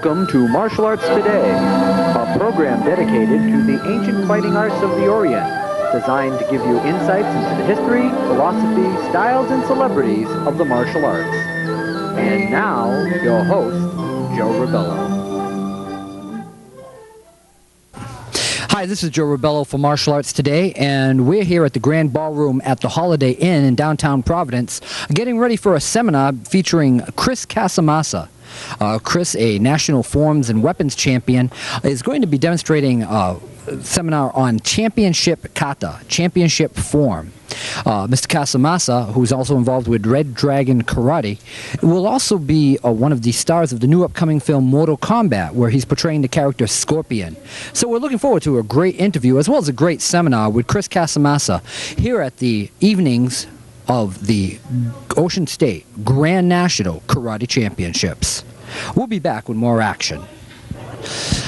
Welcome to Martial Arts Today, a program dedicated to the ancient fighting arts of the Orient, designed to give you insights into the history, philosophy, styles, and celebrities of the martial arts. And now, your host, Joe Rebelo. Hi, this is Joe Rebelo for Martial Arts Today, and we're here at the Grand Ballroom at the Holiday Inn in downtown Providence, getting ready for a seminar featuring Chris Casamassa. Chris, a national forms and weapons champion, is going to be demonstrating a seminar on championship kata, championship form. Mr. Casamassa, who's also involved with Red Dragon Karate, will also be one of the stars of the new upcoming film Mortal Kombat, where he's portraying the character Scorpion. So we're looking forward to a great interview as well as a great seminar with Chris Casamassa here at the evenings of the Ocean State Grand National Karate Championships. We'll be back with more action.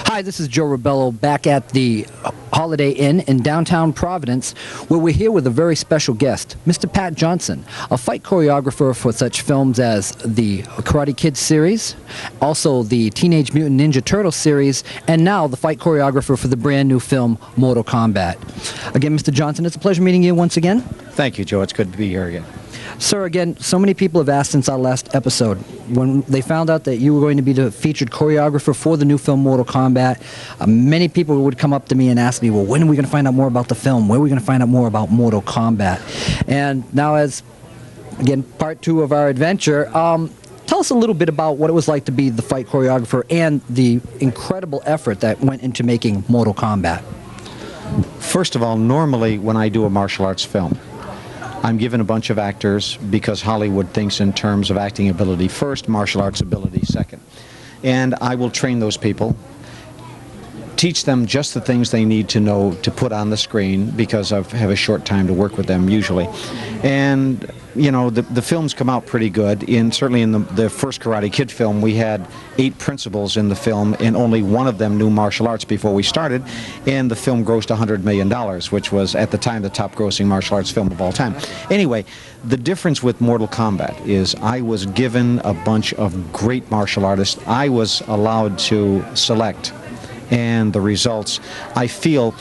Hi, this is Joe Rebelo back at the Holiday Inn in downtown Providence, where we're here with a very special guest, Mr. Pat Johnson, a fight choreographer for such films as the Karate Kid series, also the Tennage Mutant Ninja Turtles series, and now the fight choreographer for the brand new film Mortal Kombat. Again, Mr. Johnson, it's a pleasure meeting you once again. Thank you, Joe. It's good to be here again. Sir, again, so many people have asked since our last episode, when they found out that you were going to be the featured choreographer for the new film Mortal Kombat, many people would come up to me and ask me, well, when are we going to find out more about the film? When are we going to find out more about Mortal Kombat? And now as, again, part two of our adventure, tell us a little bit about what it was like to be the fight choreographer and the incredible effort that went into making Mortal Kombat. First of all, normally when I do a martial arts film, I'm given a bunch of actors because Hollywood thinks in terms of acting ability first, martial arts ability second. And I will train those people, teach them just the things they need to know to put on the screen because I have a short time to work with them usually. And, you know, the films come out pretty good. Certainly in the first Karate Kid film, we had 8 principals in the film, and only one of them knew martial arts before we started, and the film grossed $100 million, which was, at the time, the top-grossing martial arts film of all time. Anyway, the difference with Mortal Kombat is I was given a bunch of great martial artists. I was allowed to select, and the results, I feel,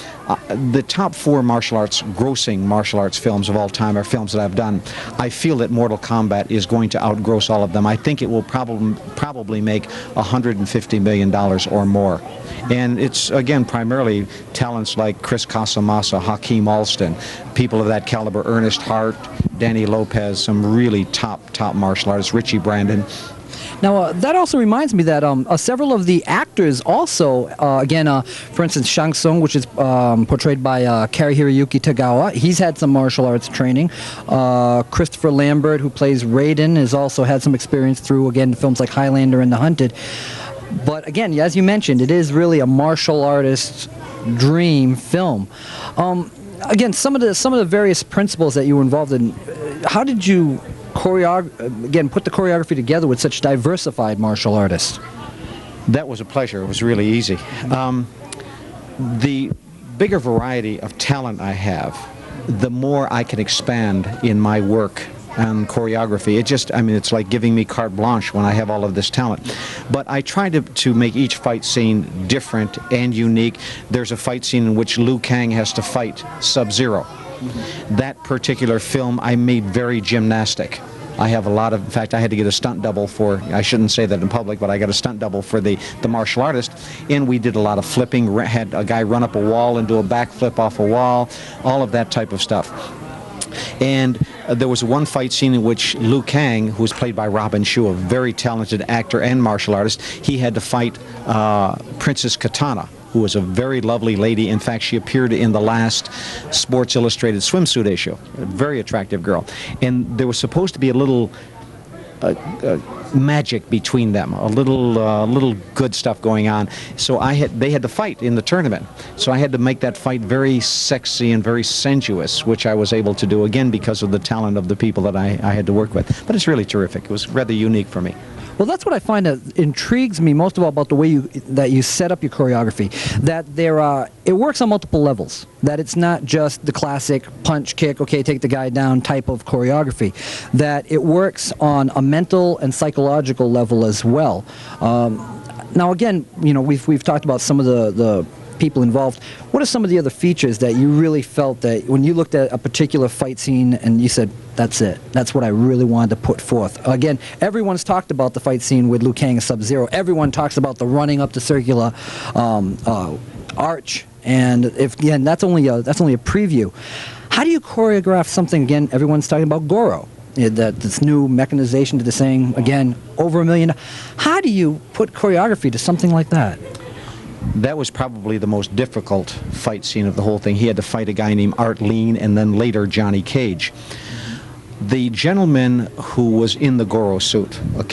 the top 4 grossing martial arts films of all time are films that I've done. I feel that Mortal Kombat is going to outgross all of them. I think it will probably make $150 million or more. And it's, again, primarily talents like Chris Casamassa, Hakeem Alston, people of that caliber, Ernest Hart, Danny Lopez, some really top martial artists, Richie Brandon. Now, that also reminds me that several of the actors also, for instance, Shang Tsung, which is portrayed by Cary Hiroyuki Tagawa, he's had some martial arts training. Christopher Lambert, who plays Raiden, has also had some experience through, again, films like Highlander and The Hunted. But again, as you mentioned, it is really a martial artist's dream film. Again, some of the various principles that you were involved in, how did you put the choreography together with such diversified martial artists? That was a pleasure. It was really easy. The bigger variety of talent I have, the more I can expand in my work and choreography. It's like giving me carte blanche when I have all of this talent. But I try to make each fight scene different and unique. There's a fight scene in which Liu Kang has to fight Sub-Zero. That particular film I made very gymnastic. I have in fact, I had to get a stunt double I shouldn't say that in public, but I got a stunt double for the martial artist, and we did a lot of flipping, had a guy run up a wall and do a backflip off a wall, all of that type of stuff. And there was one fight scene in which Liu Kang, who was played by Robin Shou, a very talented actor and martial artist, he had to fight Princess Katana, who was a very lovely lady. In fact, she appeared in the last Sports Illustrated swimsuit issue. A very attractive girl. And there was supposed to be a little magic between them, a little good stuff going on. So they had to fight in the tournament. So I had to make that fight very sexy and very sensuous, which I was able to do, again, because of the talent of the people that I had to work with. But it's really terrific. It was rather unique for me. Well, that's what I find that intrigues me most of all about the way that you set up your choreography. That it works on multiple levels. That it's not just the classic punch, kick, okay, take the guy down type of choreography. That it works on a mental and psychological level as well. Now again, you know, we've talked about some of the people involved. What are some of the other features that you really felt that when you looked at a particular fight scene and you said, that's it, that's what I really wanted to put forth? Again, everyone's talked about the fight scene with Liu Kang and Sub-Zero. Everyone talks about the running up the circular arch, and again, that's only a preview. How do you choreograph something? Again, everyone's talking about GORO. That this new mechanization to the saying, again, over $1 million. How do you put choreography to something like that? That was probably the most difficult fight scene of the whole thing. He had to fight a guy named Art Lean and then later Johnny Cage. The gentleman who was in the GORO suit, a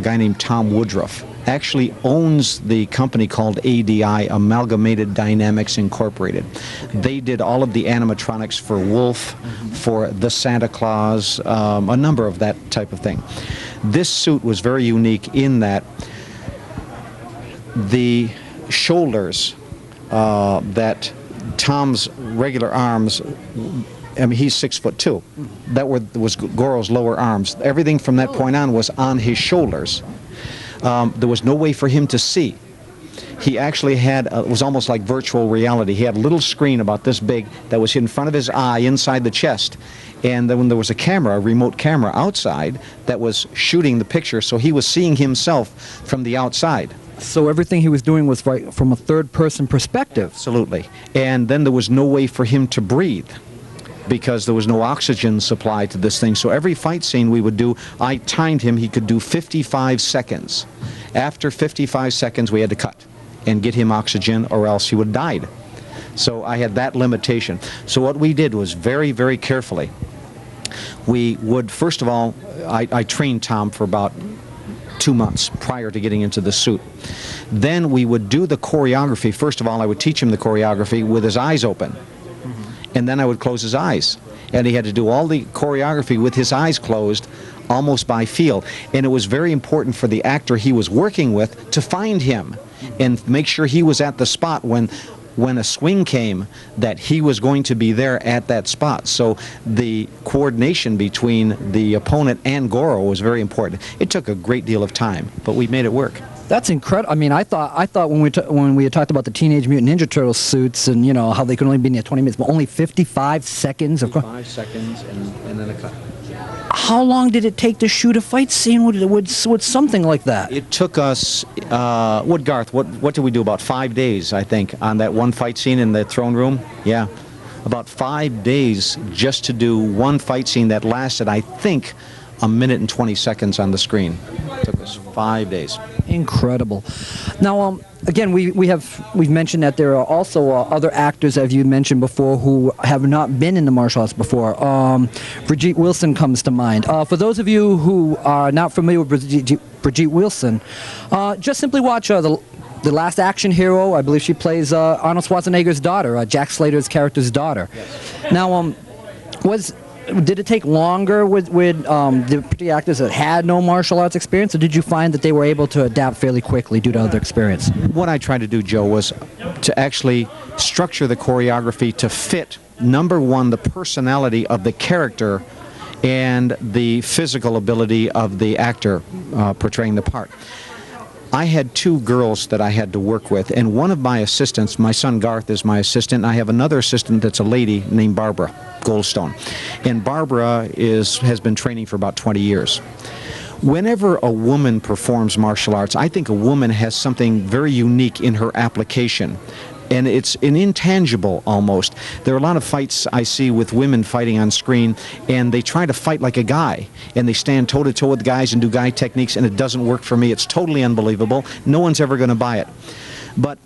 guy named Tom Woodruff, actually owns the company called ADI, Amalgamated Dynamics Incorporated. They did all of the animatronics for Wolf, for the Santa Claus, a number of that type of thing. This suit was very unique in that the shoulders that Tom's regular arms, I mean, he's 6'2". That was GORO's lower arms. Everything from that point on was on his shoulders. There was no way for him to see. He actually had, it was almost like virtual reality. He had a little screen about this big that was in front of his eye inside the chest. And then when there was a camera, a remote camera outside that was shooting the picture, so he was seeing himself from the outside. So everything he was doing was right from a third-person perspective. Absolutely. And then there was no way for him to breathe, because there was no oxygen supply to this thing. So every fight scene we would do, I timed him, he could do 55 seconds. After 55 seconds, we had to cut and get him oxygen, or else he would have died. So I had that limitation. So what we did was very, very carefully, we would, first of all, I trained Tom for about 2 months prior to getting into the suit. Then we would do the choreography. First of all, I would teach him the choreography with his eyes open. And then I would close his eyes. And he had to do all the choreography with his eyes closed, almost by feel. And it was very important for the actor he was working with to find him and make sure he was at the spot when a swing came, that he was going to be there at that spot. So the coordination between the opponent and GORO was very important. It took a great deal of time, but we made it work. That's incredible. I mean, I thought when we had talked about the Teenage Mutant Ninja Turtles suits and, you know, how they could only be in there 20 minutes, but only 55 seconds. 55 seconds and then a cut. How long did it take to shoot a fight scene with something like that? It took us, Garth, what did we do, about 5 days, I think, on that one fight scene in the throne room? Yeah, about 5 days just to do one fight scene that lasted, I think, 1 minute and 20 seconds on the screen. It took us 5 days. Incredible. Now, again, we've mentioned that there are also other actors, as you mentioned before, who have not been in the martial arts before. Brigitte Wilson comes to mind. For those of you who are not familiar with Brigitte Wilson, just simply watch The Last Action Hero. I believe she plays Arnold Schwarzenegger's daughter, Jack Slater's character's daughter. Yes. Now, did it take longer with the particular actors that had no martial arts experience, or did you find that they were able to adapt fairly quickly due to other experience? What I tried to do, Joe, was to actually structure the choreography to fit, number one, the personality of the character and the physical ability of the actor portraying the part. I had 2 girls that I had to work with, and one of my assistants, my son Garth is my assistant, and I have another assistant that's a lady named Barbara Goldstone. And Barbara has been training for about 20 years. Whenever a woman performs martial arts, I think a woman has something very unique in her application. And it's an intangible almost. There are a lot of fights I see with women fighting on screen, and they try to fight like a guy, and they stand toe-to-toe with guys and do guy techniques, and it doesn't work for me. It's totally unbelievable. No one's ever going to buy it. But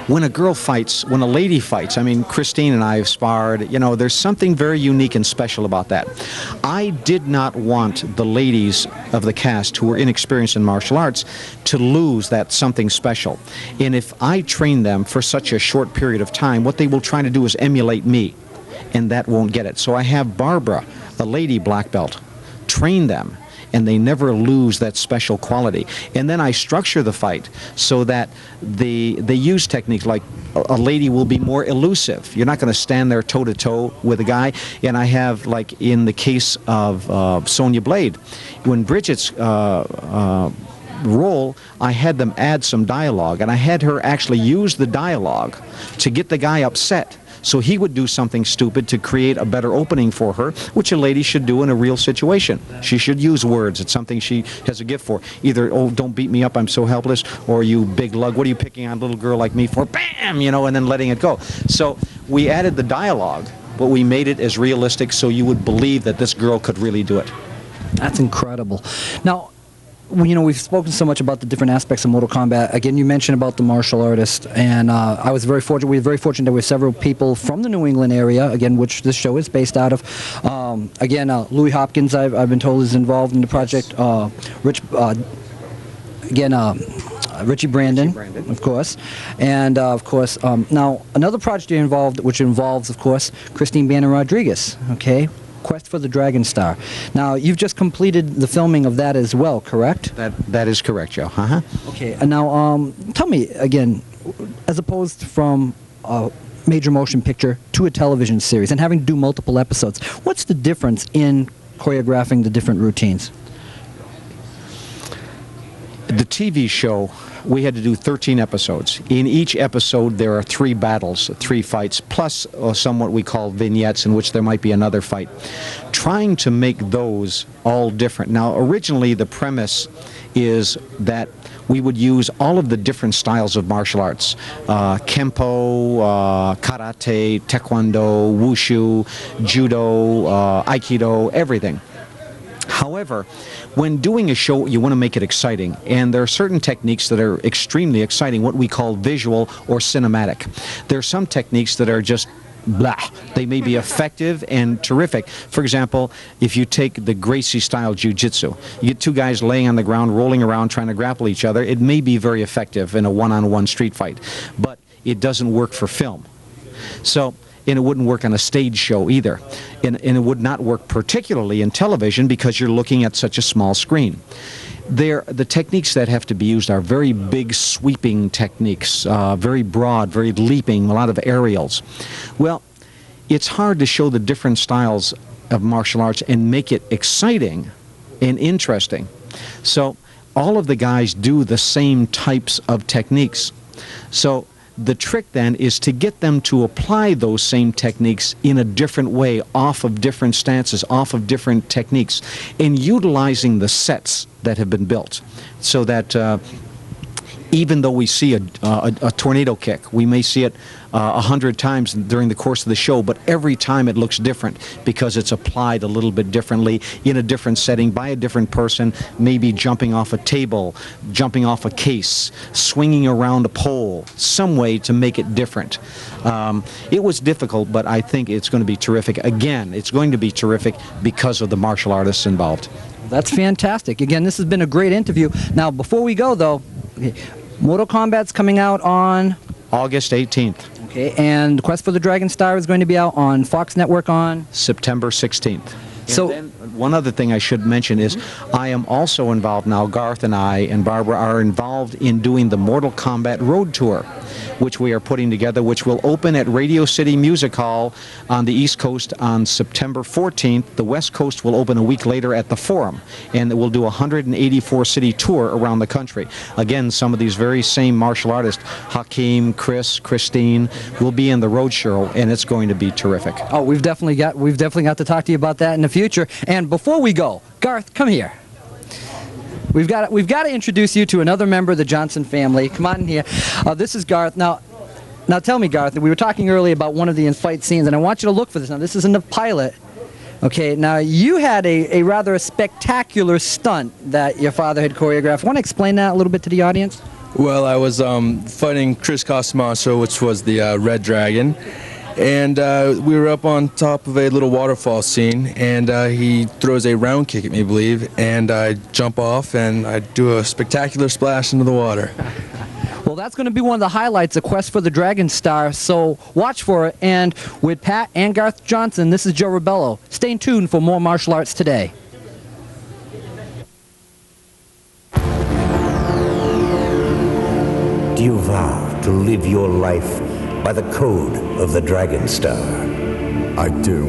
when a girl fights, when a lady fights, I mean, Christine and I have sparred, you know, there's something very unique and special about that. I did not want the ladies of the cast who were inexperienced in martial arts to lose that something special. And if I train them for such a short period of time, what they will try to do is emulate me, and that won't get it. So I have Barbara, a lady black belt, train them, and they never lose that special quality. And then I structure the fight so that they use techniques like a lady will be more elusive. You're not going to stand there toe-to-toe with a guy. And I have, like in the case of Sonya Blade, when Bridget's role, I had them add some dialogue, and I had her actually use the dialogue to get the guy upset. So he would do something stupid to create a better opening for her, which a lady should do in a real situation. She should use words. It's something she has a gift for. Either, oh, don't beat me up, I'm so helpless, or you big lug, what are you picking on a little girl like me for? Bam! You know, and then letting it go. So we added the dialogue, but we made it as realistic so you would believe that this girl could really do it. That's incredible. Now, you know, we've spoken so much about the different aspects of Mortal Kombat. Again, you mentioned about the martial artist, and I was very fortunate. We were very fortunate. There were several people from the New England area, again, which this show is based out of. Again, Louis Hopkins, I've been told, is involved in the project. Richie Brandon, of course, and of course, now another project you're involved, which involves, of course, Christine Banner Rodriguez. Okay. Quest for the Dragon Star. Now, you've just completed the filming of that as well, correct? That is correct, Joe. Uh-huh. Okay, and now tell me again, as opposed from a major motion picture to a television series and having to do multiple episodes, what's the difference in choreographing the different routines? The TV show, we had to do 13 episodes. In each episode, there are 3 battles, 3 fights, plus some what we call vignettes in which there might be another fight. Trying to make those all different. Now, originally, the premise is that we would use all of the different styles of martial arts. Kempo, karate, taekwondo, wushu, judo, aikido, everything. However, when doing a show, you want to make it exciting, and there are certain techniques that are extremely exciting, what we call visual or cinematic. There are some techniques that are just blah. They may be effective and terrific. For example, if you take the Gracie-style jiu-jitsu, you get 2 guys laying on the ground, rolling around, trying to grapple each other. It may be very effective in a one-on-one street fight, but it doesn't work for film. So, and it wouldn't work on a stage show either. And it would not work particularly in television because you're looking at such a small screen. The techniques that have to be used are very big sweeping techniques, very broad, very leaping, a lot of aerials. Well, it's hard to show the different styles of martial arts and make it exciting and interesting. So all of the guys do the same types of techniques. So the trick then is to get them to apply those same techniques in a different way, off of different stances, off of different techniques, and utilizing the sets that have been built so that even though we see a tornado kick, we may see it 100 times during the course of the show, but every time it looks different because it's applied a little bit differently in a different setting by a different person, maybe jumping off a table, jumping off a case, swinging around a pole, some way to make it different. It was difficult, but I think it's going to be terrific. Again, it's going to be terrific because of the martial artists involved. That's fantastic. Again, this has been a great interview. Now, before we go, though, Mortal Kombat's coming out on August 18th. Okay, and Quest for the Dragon Star is going to be out on Fox Network on September 16th. So, and then one other thing I should mention is I am also involved now, Garth and I and Barbara are involved in doing the Mortal Kombat Road Tour, which we are putting together, which will open at Radio City Music Hall on the East Coast on September 14th. The West Coast will open a week later at the Forum, and we'll do a 184-city tour around the country. Again, some of these very same martial artists, Hakeem, Chris, Christine, will be in the road show, and it's going to be terrific. Oh, we've definitely got to talk to you about that in the future. And before we go, Garth, come here. We've got to introduce you to another member of the Johnson family. Come on in here. This is Garth. Now tell me, Garth, we were talking earlier about one of the in-fight scenes, and I want you to look for this. Now, this is in the pilot. Okay, now you had a rather spectacular stunt that your father had choreographed. Want to explain that a little bit to the audience? Well, I was fighting Chris Casamassa, which was the Red Dragon. And we were up on top of a little waterfall scene, and he throws a round kick at me, I believe, and I jump off, and I do a spectacular splash into the water. Well, that's going to be one of the highlights of Quest for the Dragon Star, so watch for it. And with Pat and Garth Johnson, this is Joe Rebelo. Stay tuned for more Martial Arts Today. Do you vow to live your life by the code of the Dragon Star? I do.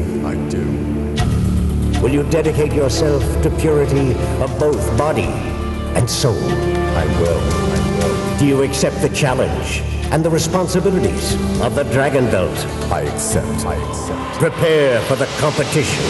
Will you dedicate yourself to purity of both body And so, I will. Do you accept the challenge and the responsibilities of the Dragon Belt? I accept. Prepare for the competition.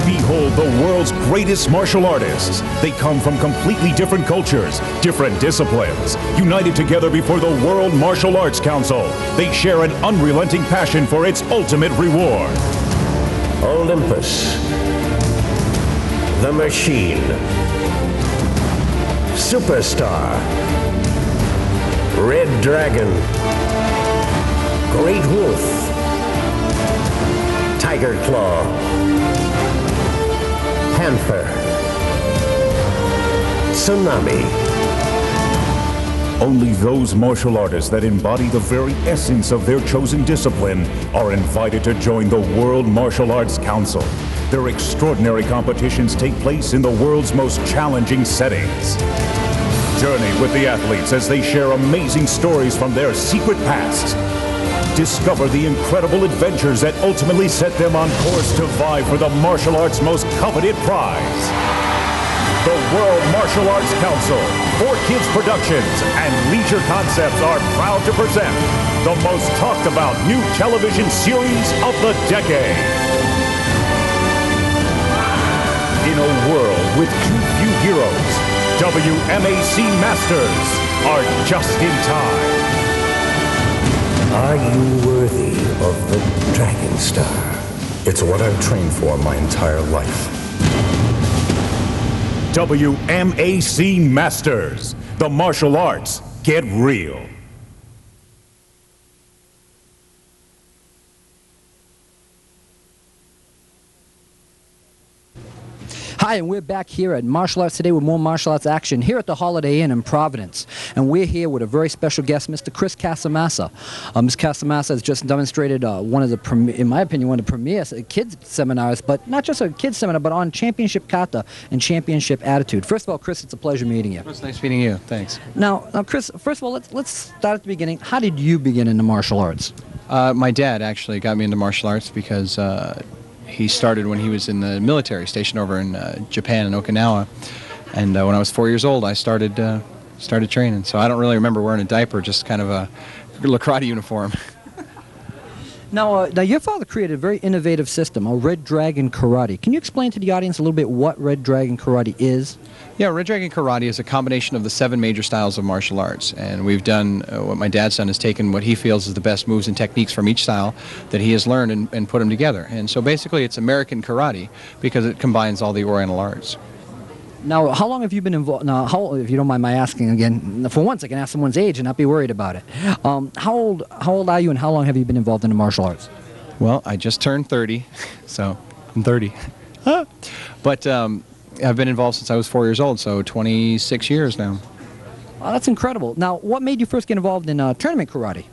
Behold the world's greatest martial artists. They come from completely different cultures, different disciplines. United together before the World Martial Arts Council, they share an unrelenting passion for its ultimate reward. Olympus. The Machine. Superstar. Red Dragon. Great Wolf. Tiger Claw. Panther. Tsunami. Only those martial artists that embody the very essence of their chosen discipline are invited to join the World Martial Arts Council. Their extraordinary competitions take place in the world's most challenging settings. Journey with the athletes as they share amazing stories from their secret past. Discover the incredible adventures that ultimately set them on course to vie for the martial arts' most coveted prize. The World Martial Arts Council, 4Kids Productions, and Leisure Concepts are proud to present the most talked about new television series of the decade. In a world with too few heroes, WMAC Masters are just in time. Are you worthy of the Dragon Star? It's what I've trained for my entire life. WMAC Masters. The martial arts get real. Hi, and we're back here at Martial Arts Today with more martial arts action here at the Holiday Inn in Providence. And we're here with a very special guest, Mr. Chris Casamassa. Mr. Casamassa has just demonstrated one of the, in my opinion, one of the premier kids seminars, but not just a kids seminar, but on championship kata and championship attitude. First of all, Chris, it's a pleasure meeting you. It's nice meeting you. Thanks. Now, Chris, first of all, let's start at the beginning. How did you begin in the martial arts? My dad actually got me into martial arts because he started when he was in the military, stationed over in Japan and Okinawa. And when I was 4 years old, I started training. So I don't really remember wearing a diaper, just kind of a karate uniform. Now, your father created a very innovative system, a Red Dragon Karate. Can you explain to the audience a little bit what Red Dragon Karate is? Yeah, Red Dragon Karate is a combination of the 7 major styles of martial arts. And we've done, what my dad's done is taken what he feels is the best moves and techniques from each style that he has learned and put them together. And so basically it's American karate because it combines all the Oriental arts. Now, how long have you been involved? Now, if you don't mind my asking again, for once I can ask someone's age and not be worried about it. How old are you, and how long have you been involved in the martial arts? Well, I just turned 30, so I'm 30. But I've been involved since I was 4 years old, so 26 years now. Oh, that's incredible. Now, what made you first get involved in tournament karate?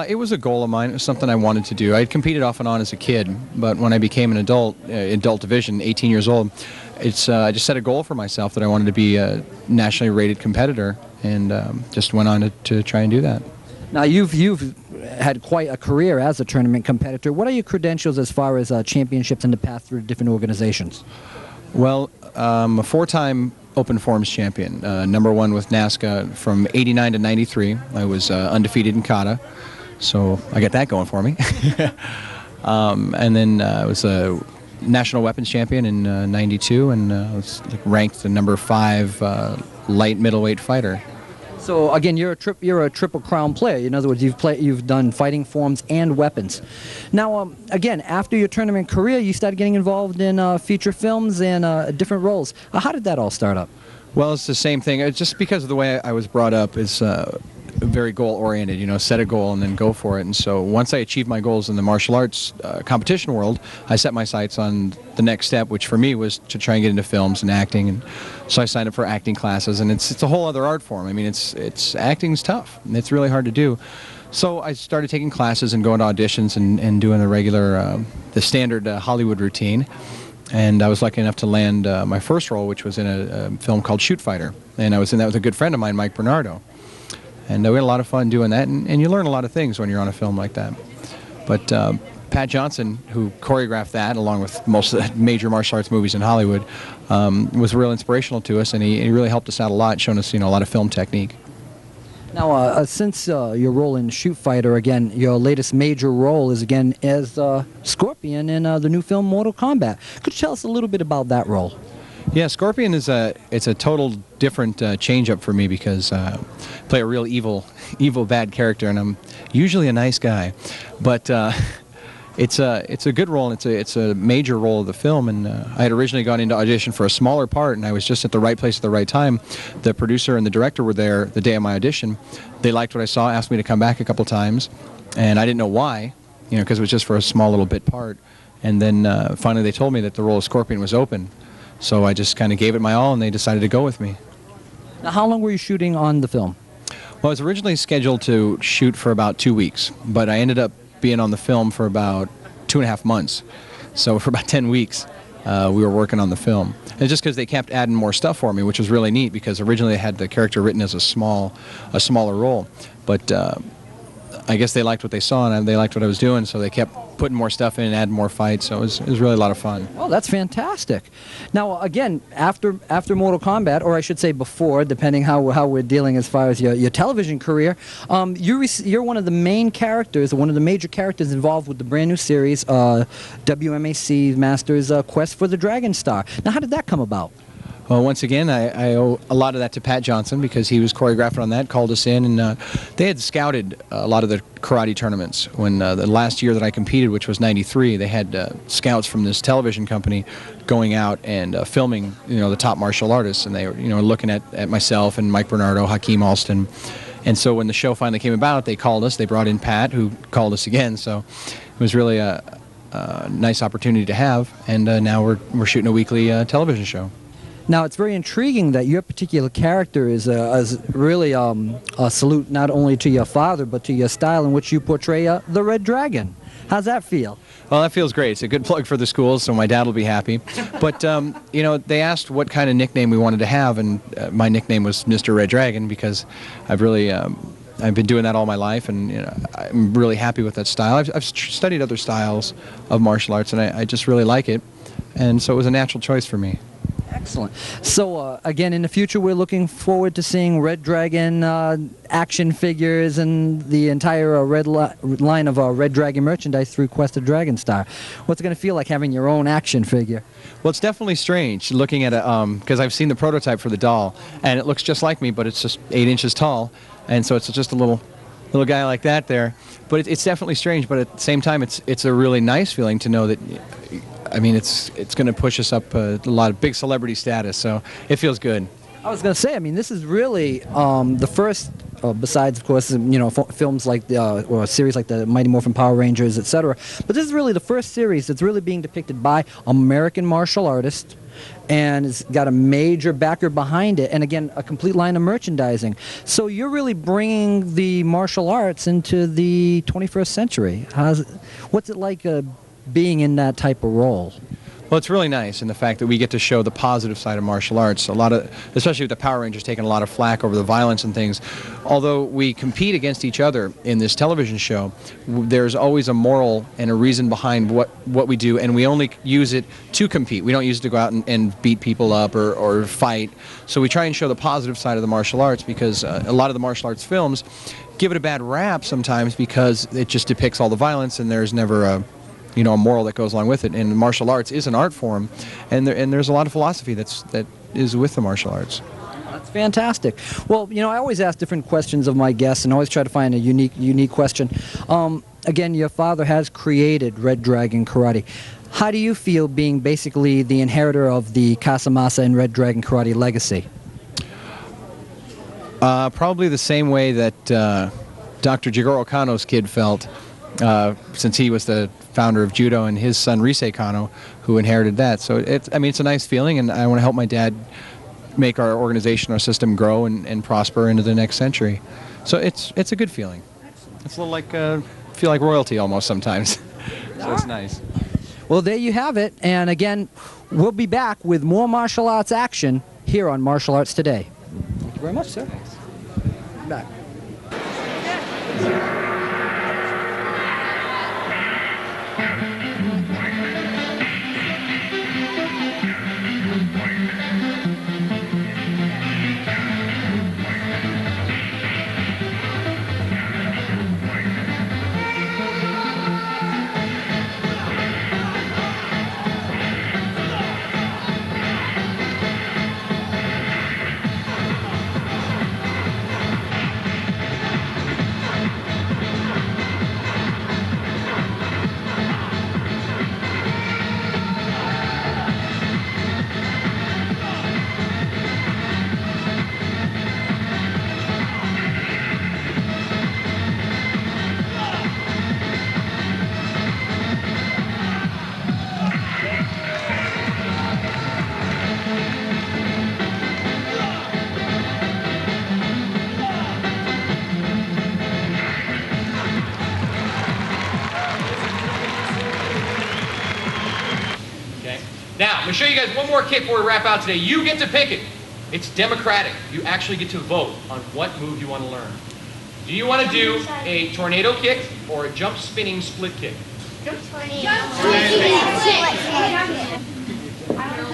It was a goal of mine. It was something I wanted to do. I had competed off and on as a kid, but when I became an adult division, 18 years old, I just set a goal for myself that I wanted to be a nationally rated competitor, and just went on to try and do that. Now, you've had quite a career as a tournament competitor. What are your credentials as far as championships in the past through different organizations? Well, I'm a 4-time Open Forums champion, #1 with NASCA from '89 to '93. I was undefeated in kata, so I got that going for me. And then I was a national weapons champion in '92, and I was ranked the #5 light middleweight fighter. So again, you're a triple crown player. In other words, you've done fighting forms and weapons. Now, again, after your tournament career, you started getting involved in feature films and different roles. How did that all start up? Well, it's the same thing. It's just because of the way I was brought up is very goal-oriented, you know, set a goal and then go for it. And so once I achieved my goals in the martial arts competition world, I set my sights on the next step, which for me was to try and get into films and acting. And so I signed up for acting classes, and it's a whole other art form. I mean, acting's tough, and it's really hard to do. So I started taking classes and going to auditions and doing the regular, the standard Hollywood routine. And I was lucky enough to land my first role, which was in a film called Shoot Fighter. And I was in that with a good friend of mine, Mike Bernardo. And we had a lot of fun doing that. And you learn a lot of things when you're on a film like that. But Pat Johnson, who choreographed that, along with most of the major martial arts movies in Hollywood, was real inspirational to us. And he really helped us out a lot, showing us, a lot of film technique. Now, since your role in Shoot Fighter, again, your latest major role is again as Scorpion in the new film Mortal Kombat. Could you tell us a little bit about that role? Yeah, Scorpion is it's a total different change-up for me because I play a real evil bad character, and I'm usually a nice guy, but it's a good role, and it's a major role of the film. And I had originally gone into audition for a smaller part, and I was just at the right place at the right time. The producer and the director were there the day of my audition. They liked what I saw, asked me to come back a couple times, and I didn't know why, because it was just for a small little bit part. And then finally they told me that the role of Scorpion was open. So I just kind of gave it my all, and they decided to go with me. Now, how long were you shooting on the film? Well, I was originally scheduled to shoot for about 2 weeks, but I ended up being on the film for about 2.5 months. So for about 10 weeks, we were working on the film. And just because they kept adding more stuff for me, which was really neat, because originally I had the character written as a smaller role. But I guess they liked what they saw, and they liked what I was doing, so they kept putting more stuff in and adding more fights. So it was really a lot of fun. Oh, that's fantastic. Now, again, after Mortal Kombat, or I should say before, depending how we're dealing as far as your television career, you're one of the main characters, one of the major characters involved with the brand new series, WMAC Masters Quest for the Dragon Star. Now, how did that come about? Well, once again, I owe a lot of that to Pat Johnson, because he was choreographing on that, called us in, and they had scouted a lot of the karate tournaments. When the last year that I competed, which was '93, they had scouts from this television company going out and filming, the top martial artists, and they were, looking at myself and Mike Bernardo, Hakeem Alston. And so when the show finally came about, they called us. They brought in Pat, who called us again. So it was really a nice opportunity to have, and now we're shooting a weekly television show. Now, it's very intriguing that your particular character is really a salute not only to your father, but to your style in which you portray the Red Dragon. How's that feel? Well, that feels great. It's a good plug for the schools, so my dad will be happy. But, they asked what kind of nickname we wanted to have, and my nickname was Mr. Red Dragon, because I've really... I've been doing that all my life, and I'm really happy with that style. I've studied other styles of martial arts, and I just really like it, and so it was a natural choice for me. Excellent. So, again, in the future, we're looking forward to seeing Red Dragon action figures and the entire line of Red Dragon merchandise through Quest of Dragon Star. What's it going to feel like having your own action figure? Well, it's definitely strange looking at it, because I've seen the prototype for the doll, and it looks just like me, but it's just 8 inches tall, and so it's just a little guy like that there. But it's definitely strange, but at the same time, it's a really nice feeling to know that... I mean, it's going to push us up a lot of big celebrity status, so it feels good. I was going to say, I mean, this is really the first, besides, of course, films like or a series like the Mighty Morphin Power Rangers, etc. But this is really the first series that's really being depicted by American martial artists, and it's got a major backer behind it, and again, a complete line of merchandising. So you're really bringing the martial arts into the 21st century. What's it like being in that type of role? Well, it's really nice in the fact that we get to show the positive side of martial arts. Especially with the Power Rangers taking a lot of flack over the violence and things. Although we compete against each other in this television show, there's always a moral and a reason behind what we do, and we only use it to compete. We don't use it to go out and beat people up or fight. So we try and show the positive side of the martial arts, because a lot of the martial arts films give it a bad rap sometimes because it just depicts all the violence, and there's never a moral that goes along with it. And martial arts is an art form, and there's a lot of philosophy that is with the martial arts. That's fantastic. Well, I always ask different questions of my guests, and always try to find a unique question. Again, your father has created Red Dragon Karate. How do you feel being basically the inheritor of the Casamassa and Red Dragon Karate legacy? Probably the same way that Dr. Jigoro Kano's kid felt, since he was the founder of judo, and his son Risei Kano, who inherited that. So it's a nice feeling, and I want to help my dad make our organization, our system grow and prosper into the next century. So it's a good feeling. It's a little like, feel like royalty almost sometimes. So it's nice. Well, there you have it. And again, we'll be back with more martial arts action here on Martial Arts Today. Thank you very much, sir. Back. Now, I'm going to show you guys one more kick before we wrap out today. You get to pick it. It's democratic. You actually get to vote on what move you want to learn. Do you want to do a tornado kick or a jump spinning split kick?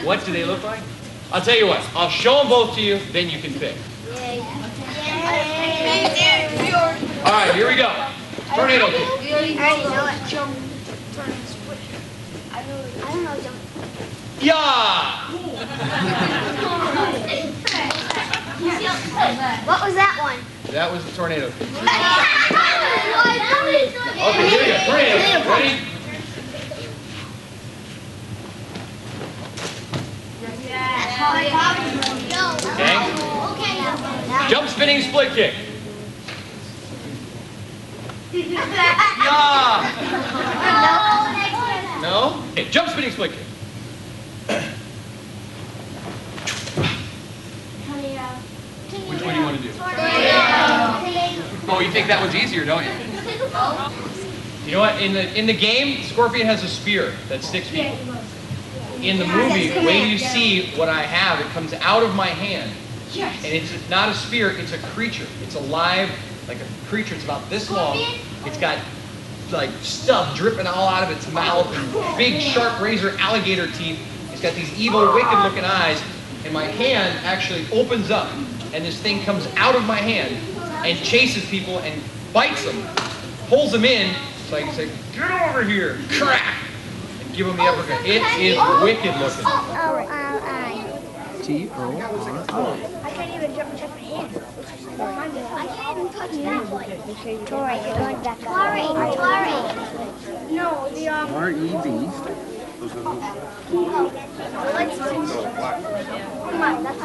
What do they look like? I'll tell you what. I'll show them both to you, then you can pick. All right, here we go. Tornado kick. Yeah! What was that one? That was the tornado kick. Okay, here we go. Tornado. Ready? Okay. Jump spinning split kick. Yeah! No? Okay, jump spinning split kick. Which one do you want to do? Oh, you think that was easier, don't you? You know what? In the game, Scorpion has a spear that sticks people. In the movie, wait till you see what I have. It comes out of my hand. And it's not a spear, it's a creature. It's alive, like a creature. It's about this long. It's got like stuff dripping all out of its mouth and big sharp razor alligator teeth. It's got these evil, wicked looking eyes. And my hand actually opens up. And this thing comes out of my hand and chases people and bites them, pulls them in, so I can say, get over here, crack, and give them the uppercut. It is wicked looking. T-O-R-O. I can't even jump and check my hand. I can't even touch that one. Tori, you're going back up. Tori. No, the R-E-B. Come on, that's